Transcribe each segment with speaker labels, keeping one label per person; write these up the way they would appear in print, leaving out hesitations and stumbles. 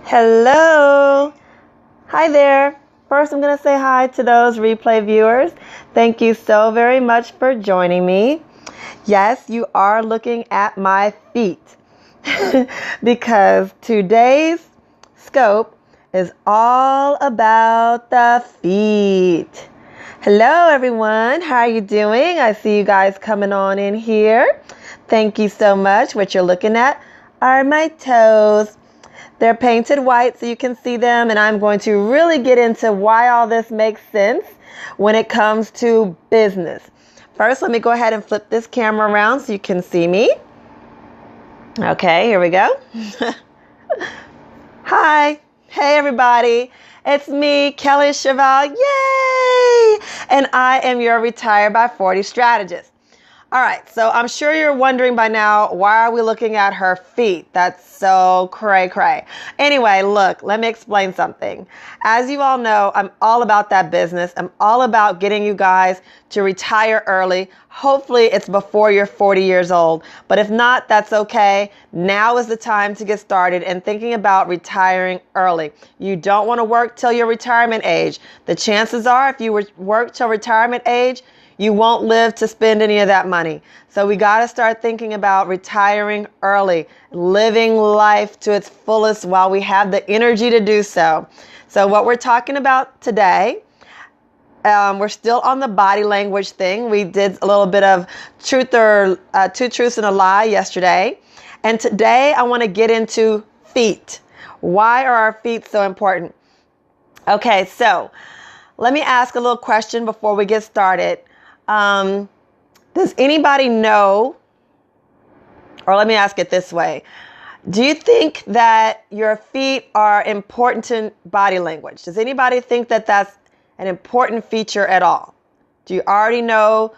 Speaker 1: Hello. Hi there. First, I'm going to say hi to those replay viewers. Thank you so very much for joining me. Yes, you are looking at my feet because today's scope is all about the feet. Hello, everyone. How are you doing? I see you guys coming on in here. Thank you so much. What you're looking at are my toes. They're painted white so you can see them, and I'm going to really get into why all this makes sense when it comes to business. First, let me go ahead and flip this camera around so you can see me. Okay, here we go. Hi. Hey, everybody. It's me, Keli Cheval. Yay! And I am your Retired by 40 strategist. All right, so I'm sure you're wondering by now, why are we looking at her feet? That's so cray-cray. Anyway, look, let me explain something. As you all know, I'm all about that business. I'm all about getting you guys to retire early. Hopefully it's before you're 40 years old, but if not, that's okay. Now is the time to get started and thinking about retiring early. You don't want to work till your retirement age. The chances are if you work till retirement age, you won't live to spend any of that money. So we got to start thinking about retiring early, living life to its fullest while we have the energy to do so. So what we're talking about today, we're still on the body language thing. We did a little bit of truth or two truths and a lie yesterday. And today I want to get into feet. Why are our feet so important? Okay, so let me ask a little question before we get started. Does anybody know, or let me ask it this way. Do you think that your feet are important to body language? Does anybody think that that's an important feature at all? Do you already know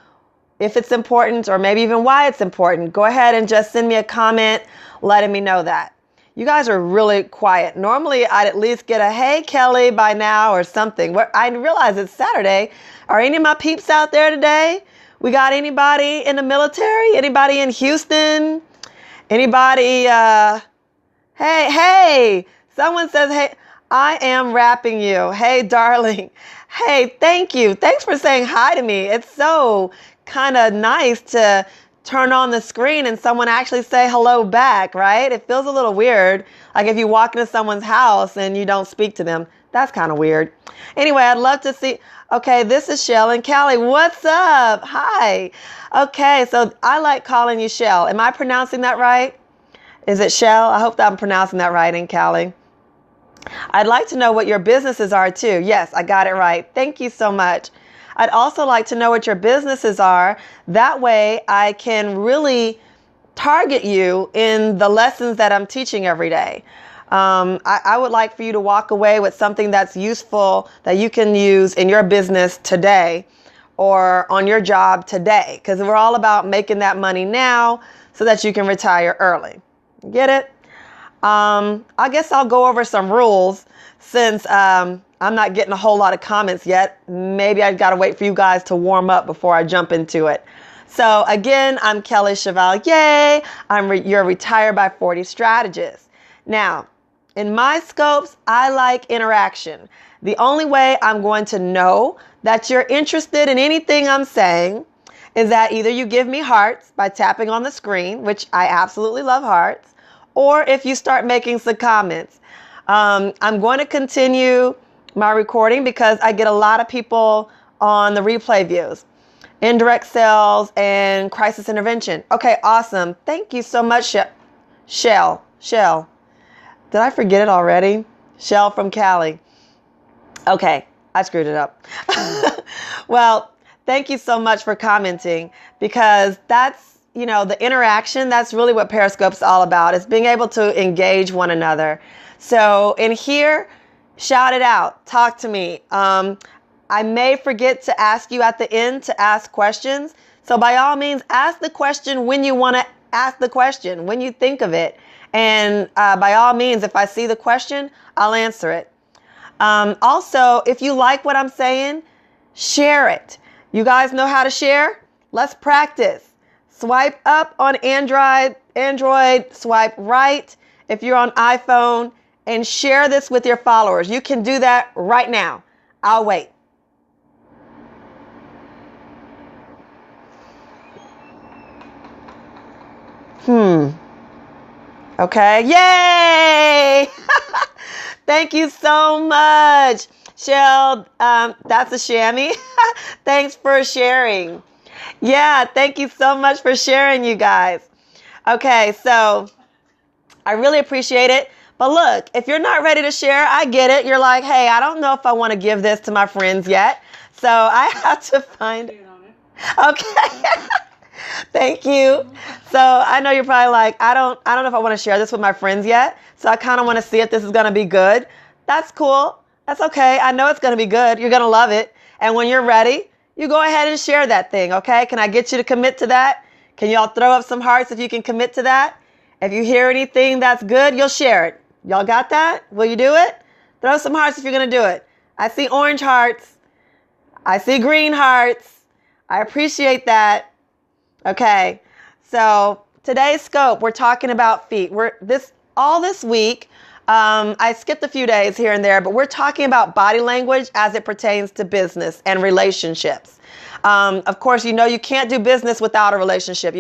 Speaker 1: if it's important or maybe even why it's important? Go ahead and just send me a comment letting me know that. You guys are really quiet. Normally, I'd at least get a, hey, Keli, by now or something. I realize it's Saturday. Are any of my peeps out there today? We got anybody in the military? Anybody in Houston? Anybody? Hey, someone says, hey, I am rapping you. Hey, darling. Hey, thank you. Thanks for saying hi to me. It's so kind of nice to turn on the screen and someone actually say hello back, right? It feels a little weird. Like if you walk into someone's house and you don't speak to them, that's kind of weird. Anyway, I'd love to see. Okay, this is Shell and Keli. What's up? Hi. Okay, so I like calling you Shell. Am I pronouncing that right? Is it Shell? I hope that I'm pronouncing that right in Keli. I'd like to know what your businesses are too. Yes, I got it right. Thank you so much. I'd also like to know what your businesses are. That way I can really target you in the lessons that I'm teaching every day. I would like for you to walk away with something that's useful that you can use in your business today or on your job today, because we're all about making that money now so that you can retire early. Get it? I guess I'll go over some rules since I'm not getting a whole lot of comments yet. Maybe I've got to wait for you guys to warm up before I jump into it. So again, I'm Keli Chevalier. I'm your Retired by 40 strategist. Now, in my scopes, I like interaction. The only way I'm going to know that you're interested in anything I'm saying is that either you give me hearts by tapping on the screen, which I absolutely love hearts, or if you start making some comments. I'm going to continue my recording because I get a lot of people on the replay views. Indirect sales and crisis intervention. Okay, awesome. Thank you so much, Shell. Did I forget it already? Shell from Cali. Okay, I screwed it up. Well, thank you so much for commenting because that's, the interaction, that's really what Periscope's all about. It's being able to engage one another. So in here, shout it out. Talk to me. I may forget to ask you at the end to ask questions. So by all means, ask the question when you want to ask the question, when you think of it. And by all means, if I see the question, I'll answer it. Also, if you like what I'm saying, share it. You guys know how to share? Let's practice. Swipe up on Android, swipe right if you're on iPhone, and share this with your followers. You can do that right now. I'll wait. Okay. Yay! Thank you so much, Shell. That's a chamois. Thanks for sharing. Yeah, thank you so much for sharing, you guys. Okay, so I really appreciate it. But look, if you're not ready to share, I get it. You're like, hey, I don't know if I want to give this to my friends yet. So I have to find it. Okay. Thank you. So I know you're probably like, I don't know if I want to share this with my friends yet. So I kind of want to see if this is going to be good. That's cool. That's okay. I know it's going to be good. You're going to love it. And when you're ready, you go ahead and share that thing. Okay. Can I get you to commit to that? Can y'all throw up some hearts if you can commit to that? If you hear anything that's good, you'll share it. Y'all got that? Will you do it? Throw some hearts if you're going to do it. I see orange hearts. I see green hearts. I appreciate that. Okay, so today's scope, we're talking about feet. All this week, I skipped a few days here and there, but we're talking about body language as it pertains to business and relationships. Of course, you know you can't do business without a relationship.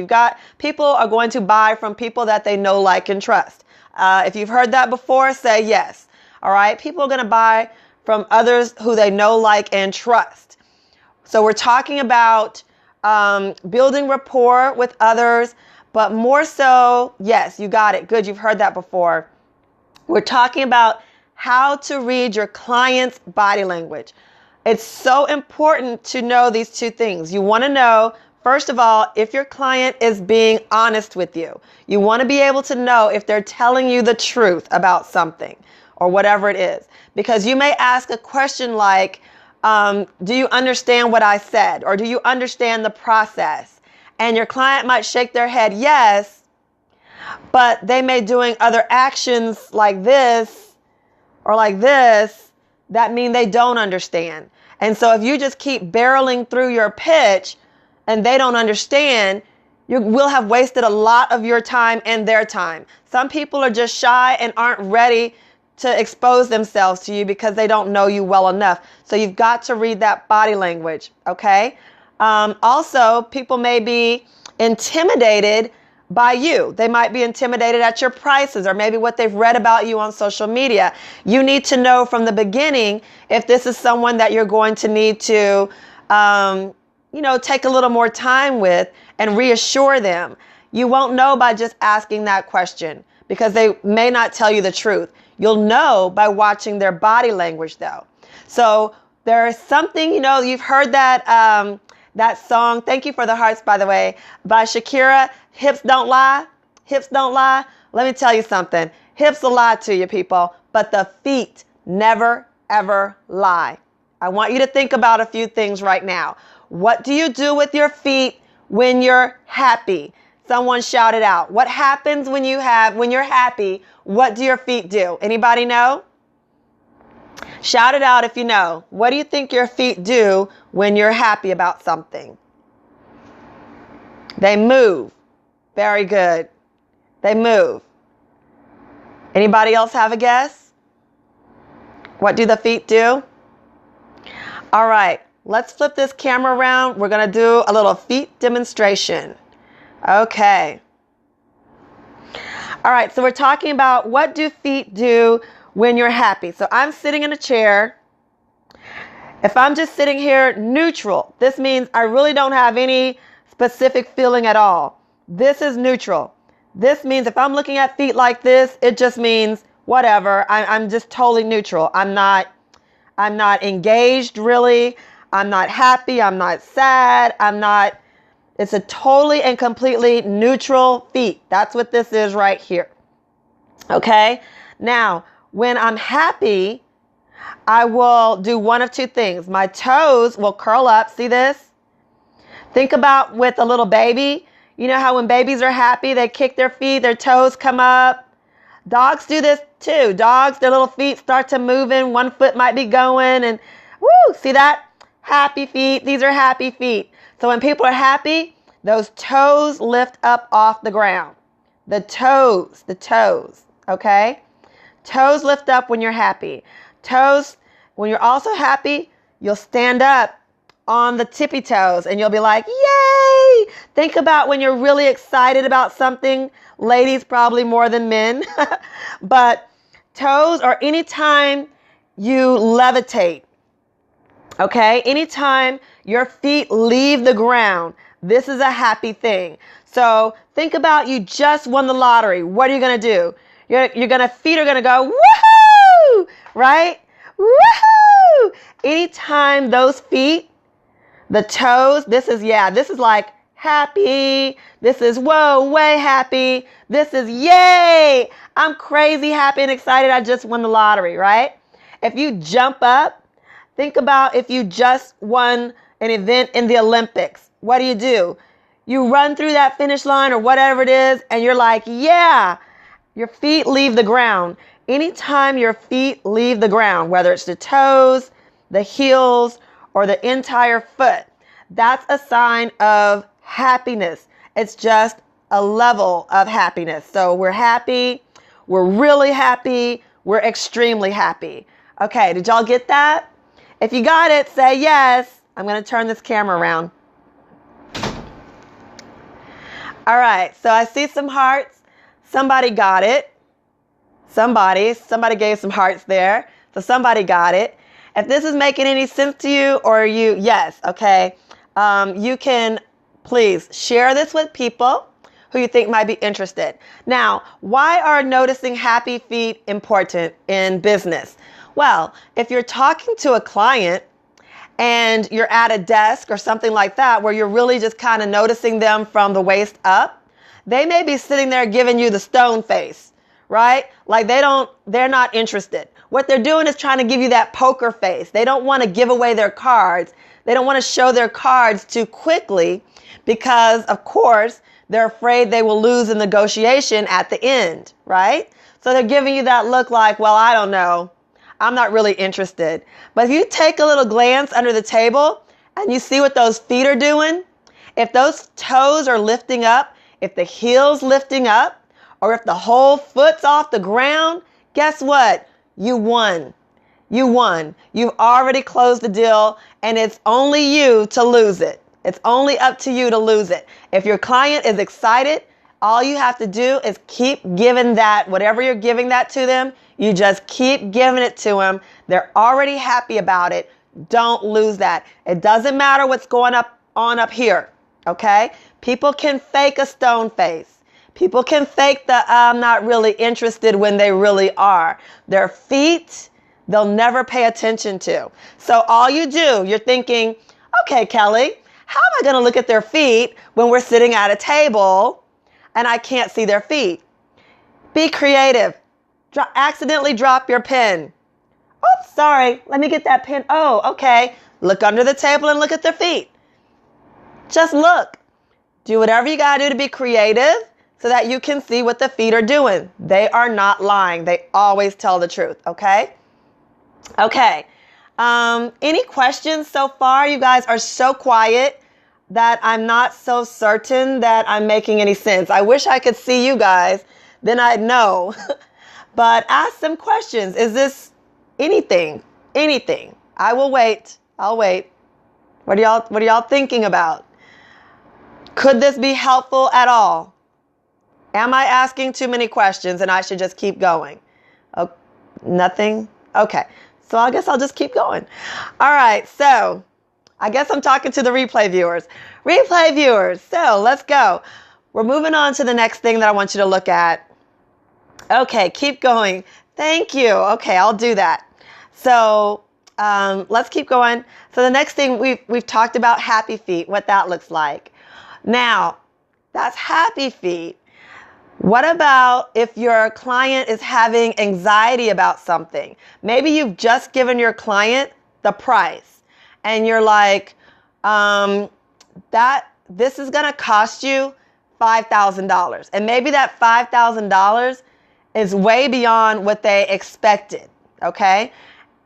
Speaker 1: People are going to buy from people that they know, like, and trust. If you've heard that before, say yes. All right, people are going to buy from others who they know, like, and trust. So we're talking about building rapport with others, but more so, yes, you got it. Good, you've heard that before. We're talking about how to read your client's body language. It's so important to know these two things. You want to know, first of all, if your client is being honest with you. You want to be able to know if they're telling you the truth about something or whatever it is. Because you may ask a question like, do you understand what I said? Or do you understand the process? And your client might shake their head yes, but they may doing other actions like this or like this that mean they don't understand. And so if you just keep barreling through your pitch and they don't understand, you will have wasted a lot of your time and their time. Some people are just shy and aren't ready to expose themselves to you because they don't know you well enough. So you've got to read that body language, okay? Also, people may be intimidated by you. They might be intimidated at your prices or maybe what they've read about you on social media. You need to know from the beginning if this is someone that you're going to need to, take a little more time with and reassure them. You won't know by just asking that question because they may not tell you the truth. You'll know by watching their body language, though. So there is something, you've heard that song. Thank you for the hearts, by the way, by Shakira. Hips don't lie. Hips don't lie. Let me tell you something. Hips will lie to you, people, but the feet never, ever lie. I want you to think about a few things right now. What do you do with your feet when you're happy? Someone shout it out. What happens when you're happy? What do your feet do? Anybody know? Shout it out if you know. What do you think your feet do when you're happy about something? They move. Very good. They move. Anybody else have a guess? What do the feet do? All right, let's flip this camera around. We're going to do a little feet demonstration. Okay. All right, so we're talking about what do feet do when you're happy. So I'm sitting in a chair. If I'm just sitting here neutral, this means I really don't have any specific feeling at all. This is neutral. This means if I'm looking at feet like this, it just means whatever. I'm just totally neutral. I'm not engaged really. I'm not happy. I'm not sad. It's a totally and completely neutral feet. That's what this is right here. Okay. Now, when I'm happy, I will do one of two things. My toes will curl up. See this? Think about with a little baby. You know how when babies are happy, they kick their feet, their toes come up. Dogs do this too. Dogs, their little feet start to move in. One foot might be going and woo, see that? Happy feet. These are happy feet. So when people are happy, those toes lift up off the ground. The toes, okay? Toes lift up when you're happy. Toes, when you're also happy, you'll stand up on the tippy toes and you'll be like, yay! Think about when you're really excited about something. Ladies probably more than men. But toes, or anytime you levitate, okay? Anytime your feet leave the ground, this is a happy thing. So think about you just won the lottery. What are you going to do? Feet are going to go, woohoo! Right? Woohoo! Anytime those feet, the toes, this is like happy. This is whoa, way happy. This is yay. I'm crazy happy and excited. I just won the lottery, right? If you jump up, think about if you just won an event in the Olympics. What do? You run through that finish line or whatever it is, and you're like, yeah, your feet leave the ground. Anytime your feet leave the ground, whether it's the toes, the heels, or the entire foot, that's a sign of happiness. It's just a level of happiness. So we're happy, we're really happy, we're extremely happy. Okay, did y'all get that? If you got it, say yes. I'm going to turn this camera around. All right, so I see some hearts. Somebody got it. Somebody gave some hearts there. So somebody got it. If this is making any sense to you, yes, okay. You can please share this with people who you think might be interested. Now, why are noticing happy feet important in business? Well, if you're talking to a client and you're at a desk or something like that, where you're really just kind of noticing them from the waist up, they may be sitting there giving you the stone face, right? Like they're not interested. What they're doing is trying to give you that poker face. They don't want to give away their cards. They don't want to show their cards too quickly because, of course, they're afraid they will lose in negotiation at the end, right? So they're giving you that look like, well, I don't know. I'm not really interested. But if you take a little glance under the table and you see what those feet are doing, if those toes are lifting up, if the heel's lifting up, or if the whole foot's off the ground, guess what? You won. You won. You've already closed the deal, and it's only you to lose it. It's only up to you to lose it. If your client is excited, all you have to do is keep giving that, whatever you're giving that to them, you just keep giving it to them. They're already happy about it. Don't lose that. It doesn't matter what's going on up here, okay? People can fake a stone face. People can fake the I'm not really interested when they really are. Their feet, they'll never pay attention to. So all you do, you're thinking, okay, Kelly, how am I going to look at their feet when we're sitting at a table and I can't see their feet? Be creative. Accidentally drop your pen. Oh, sorry. Let me get that pen. Oh, okay. Look under the table and look at their feet. Just look. Do whatever you got to do to be creative so that you can see what the feet are doing. They are not lying. They always tell the truth, okay? Okay. Any questions so far? You guys are so quiet that I'm not so certain that I'm making any sense. I wish I could see you guys. Then I'd know. But ask some questions. Is this anything? Anything? I will wait. I'll wait. What are y'all thinking about? Could this be helpful at all? Am I asking too many questions and I should just keep going? Oh, nothing? Okay. So I guess I'll just keep going. All right. So I guess I'm talking to the replay viewers. Replay viewers. So let's go. We're moving on to the next thing that I want you to look at. Okay, keep going. Thank you. Okay, I'll do that. So let's keep going. So the next thing we've talked about happy feet, what that looks like. Now, that's happy feet. What about if your client is having anxiety about something? Maybe you've just given your client the price and you're like, this is going to cost you $5,000. And maybe that $5,000 is way beyond what they expected, okay?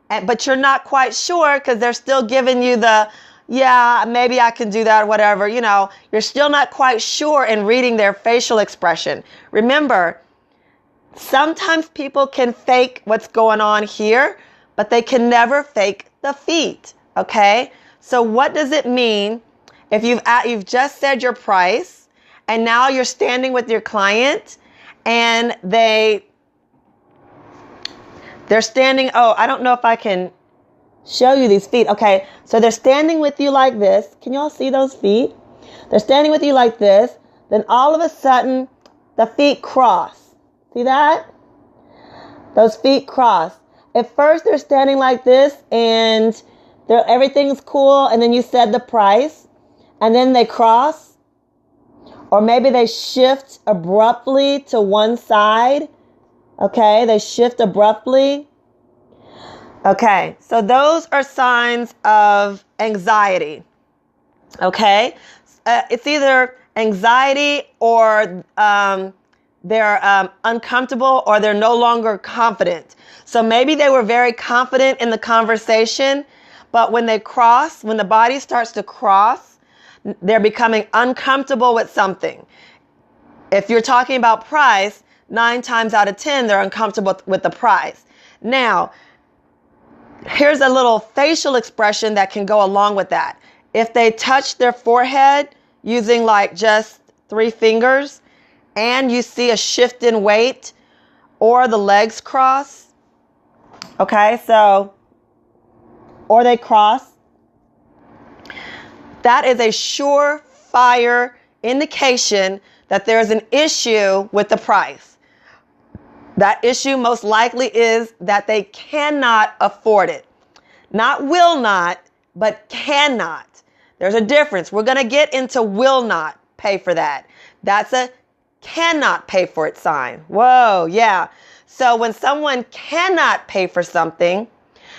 Speaker 1: But you're not quite sure because they're still giving you the, yeah, maybe I can do that, whatever. You know, you're still not quite sure in reading their facial expression. Remember, Sometimes people can fake what's going on here, but they can never fake the feet, okay? So what does it mean if you've just said your price and now you're standing with your client and they're standing, oh, I don't know if I can show you these feet. Okay, so they're standing with you like this. Can y'all see those feet? They're standing with you like this. Then all of a sudden, the feet cross. See that? Those feet cross. At first, they're standing like this and everything's cool. And then you said the price. And then they cross. Or maybe they shift abruptly to one side. Okay, they shift abruptly. Okay, so those are signs of anxiety. Okay, it's either anxiety or they're uncomfortable or they're no longer confident. So maybe they were very confident in the conversation, but when they cross, when the body starts to cross, they're becoming uncomfortable with something. If you're talking about price, 9 times out of 10, they're uncomfortable with the price. Now, here's a little facial expression that can go along with that. If they touch their forehead using like just 3 fingers and you see a shift in weight or the legs cross, okay, so, or they cross, that is a surefire indication that there's an issue with the price. That issue most likely is that they cannot afford it. Not will not, but cannot. There's a difference. We're going to get into will not pay for that. That's a cannot pay for it sign. Whoa, yeah. So when someone cannot pay for something,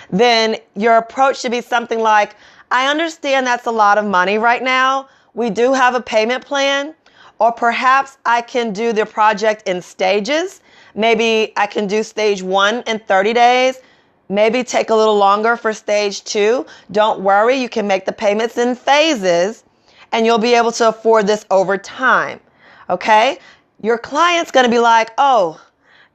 Speaker 1: then your approach should be something like, I understand that's a lot of money right now. We do have a payment plan, or perhaps I can do the project in stages. Maybe I can do stage 1 in 30 days. Maybe take a little longer for stage 2. Don't worry, you can make the payments in phases and you'll be able to afford this over time. Okay? Your client's going to be like, oh,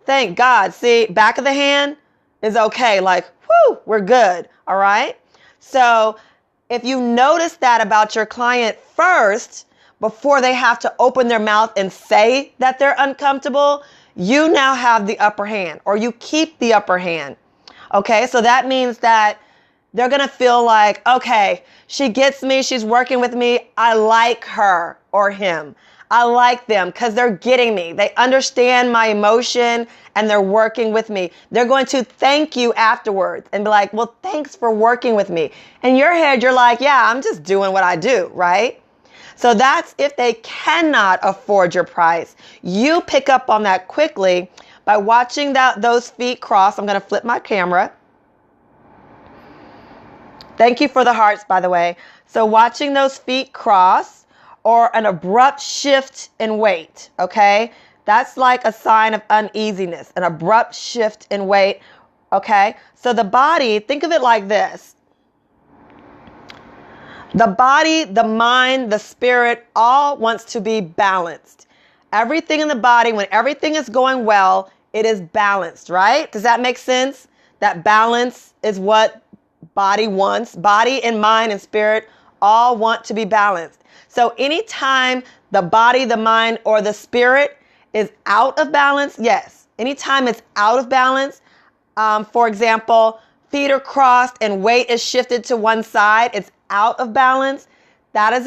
Speaker 1: thank God. See, back of the hand is okay. Like, whoo, we're good. All right? So if you notice that about your client first, before they have to open their mouth and say that they're uncomfortable, you now have the upper hand, or you keep the upper hand. Okay, so that means that they're going to feel like, okay, she gets me, she's working with me, I like her or him. I like them because they're getting me. They understand my emotion and they're working with me. They're going to thank you afterwards and be like, well, thanks for working with me. In your head, you're like, yeah, I'm just doing what I do, right? So that's if they cannot afford your price. You pick up on that quickly by watching those feet cross. I'm going to flip my camera. Thank you for the hearts, by the way. So watching those feet cross or an abrupt shift in weight, okay? That's like a sign of uneasiness, an abrupt shift in weight, okay? So the body, think of it like this. The body, the mind, the spirit, all wants to be balanced. Everything in the body, when everything is going well, it is balanced, right? Does that make sense? That balance is what body wants. Body and mind and spirit all want to be balanced. So anytime the body, the mind, or the spirit is out of balance, yes. Anytime it's out of balance, for example, feet are crossed and weight is shifted to one side, it's out of balance, that is